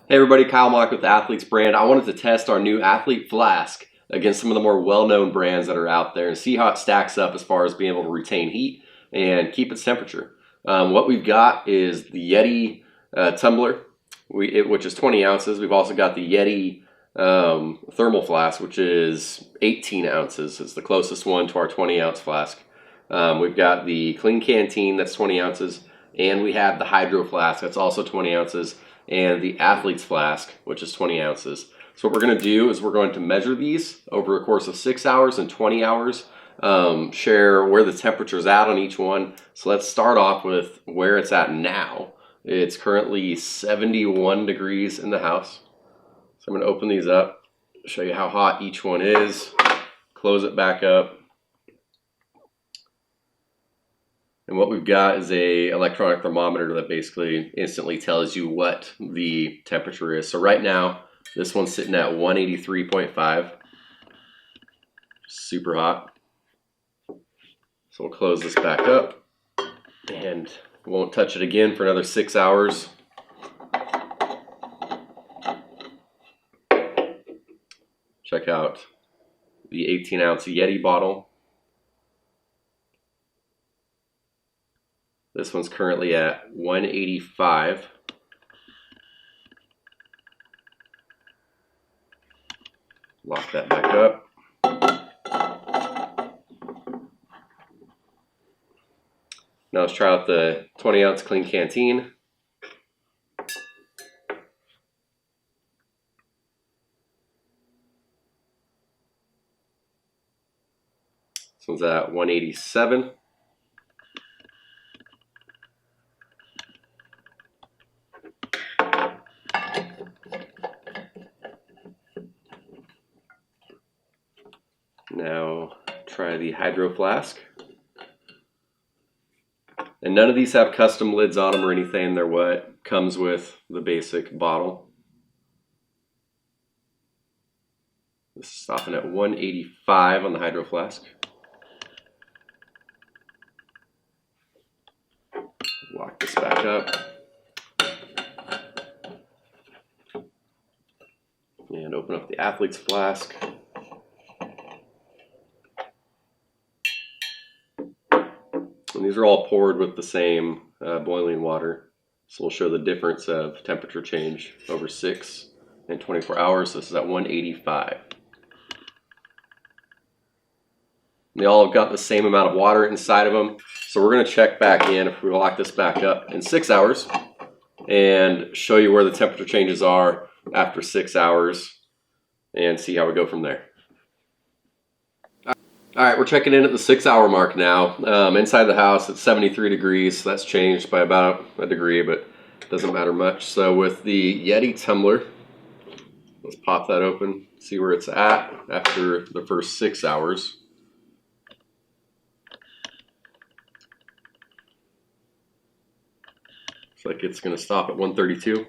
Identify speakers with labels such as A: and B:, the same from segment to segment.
A: Hey everybody, Kyle Mock with the Athletes brand. I wanted to test our new Athlete Flask against some of the more well-known brands that are out there and see how it stacks up as far as being able to retain heat and keep its temperature. What we've got is the Yeti tumbler, which is 20 ounces. We've also got the Yeti Thermal Flask, which is 18 ounces. It's the closest one to our 20-ounce flask. We've got the Clean Canteen, that's 20 ounces, and we have the Hydro Flask, that's also 20 ounces. And the Athletes Flask, which is 20 ounces. So what we're going to do is we're going to measure these over a course of 6 hours and 20 hours, share where the temperature's at on each one. So let's start off with where it's at now. It's currently 71 degrees in the house. So I'm going to open these up, show you how hot each one is, close it back up. And what we've got is a electronic thermometer that basically instantly tells you what the temperature is. So right now, this one's sitting at 183.5. Super hot. So we'll close this back up and won't touch it again for another 6 hours. Check out the 18-ounce Yeti bottle. This one's currently at 185. Lock that back up. Now let's try out the 20-ounce Clean Canteen. This one's at 187. Now try the Hydro Flask. And none of these have custom lids on them or anything. They're what comes with the basic bottle. This is stopping at 185 on the Hydro Flask. Lock this back up. And open up the Athletes Flask. And these are all poured with the same boiling water. So we'll show the difference of temperature change over 6 and 24 hours. This is at 185. They all have got the same amount of water inside of them. So we're going to check back in if we lock this back up in 6 hours and show you where the temperature changes are after 6 hours and see how we go from there. All right, we're checking in at the 6 hour mark now. Inside the house, it's 73 degrees. So that's changed by about a degree, but it doesn't matter much. So with the Yeti tumbler, let's pop that open, see where it's at after the first 6 hours. Looks like it's going to stop at 132.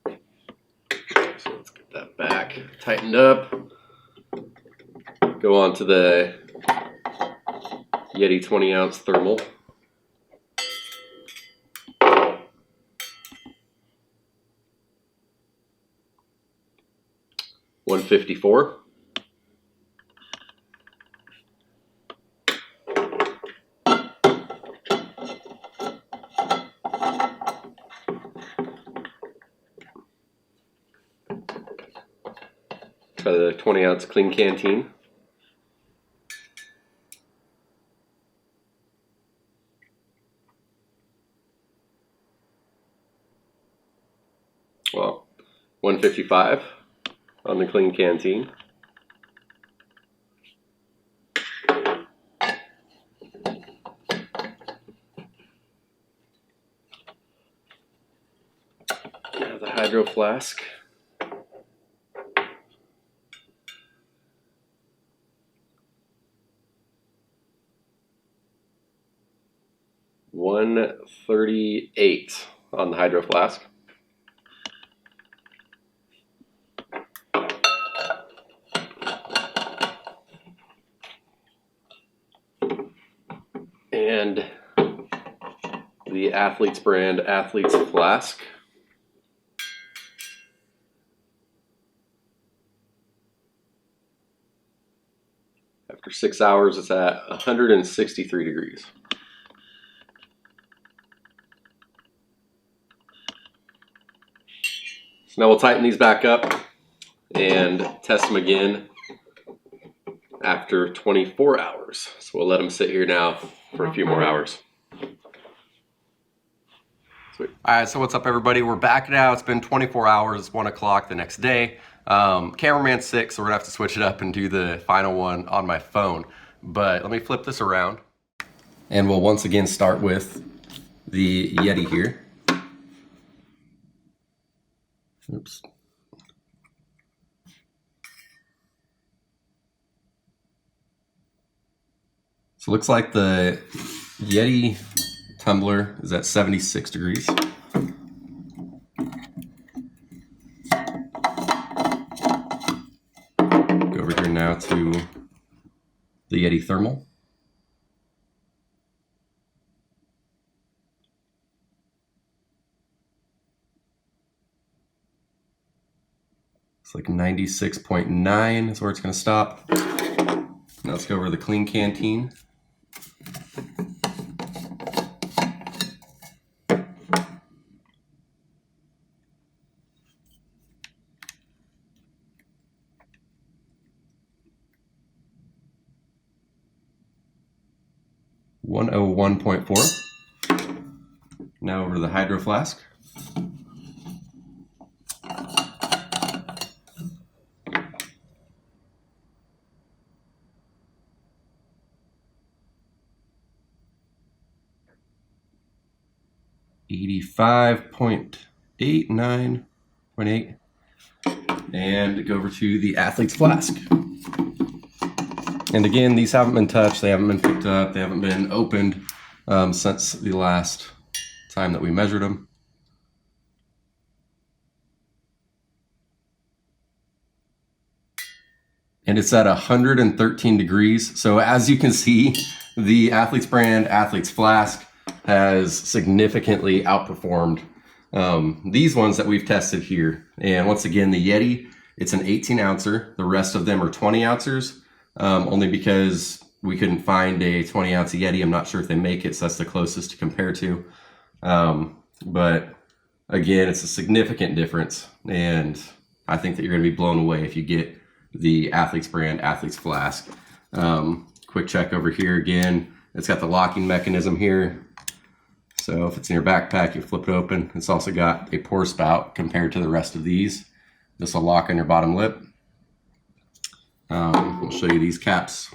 A: So let's get that back tightened up. Go on to the Yeti 20-ounce thermal. $154. Try the 20-ounce Clean Canteen. Well, 155 on the Clean Canteen. Now the Hydro Flask. $138 on the Hydro Flask. And the Athletes brand Athletes Flask. After 6 hours, it's at 163 degrees. So now we'll tighten these back up and test them again after 24 hours. So we'll let them sit here now for a few more hours. Sweet. All right, so what's up everybody? We're back now. It's been 24 hours. It's 1 o'clock the next day. Cameraman's sick, so we're gonna have to switch it up and do the final one on my phone. But let me flip this around. And we'll once again start with the Yeti here. Oops. So it looks like the Yeti tumbler is at 76 degrees. Go over here now to the Yeti thermal. It's like 96.9 is where it's going to stop. Now let's go over to the clean canteen. (101.4). Now over to the Hydro Flask. (85.8, 9.8). And go over to the Athletes Flask. And again, these haven't been touched, they haven't been picked up, they haven't been opened since the last time that we measured them. And it's at 113 degrees. So as you can see, the Athletes brand Athletes Flask has significantly outperformed these ones that we've tested here. And once again, the Yeti, it's an 18 ouncer. The rest of them are 20 ounces. Only because we couldn't find a 20 ounce Yeti. I'm not sure if they make it, so that's the closest to compare to. But again, it's a significant difference, and I think that you're going to be blown away if you get the Athletes brand Athletes Flask. Quick check over here again. It's got the locking mechanism here. So if it's in your backpack, you flip it open. It's also got a pour spout compared to the rest of these. This will lock on your bottom lip. I'll show you these caps.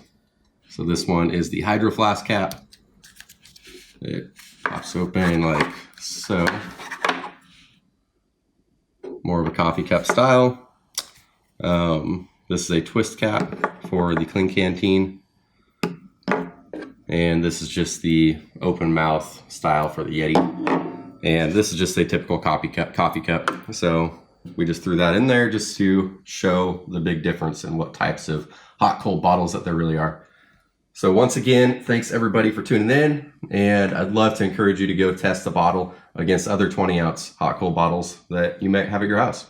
A: So this one is the Hydro Flask cap. It pops open like so. More of a coffee cup style. This is a twist cap for the clean canteen. And this is just the open mouth style for the Yeti. And this is just a typical coffee cup. So we just threw that in there just to show the big difference in what types of hot cold bottles that there really are. So once again, thanks everybody for tuning in, and I'd love to encourage you to go test the bottle against other 20 ounce hot cold bottles that you might have at your house.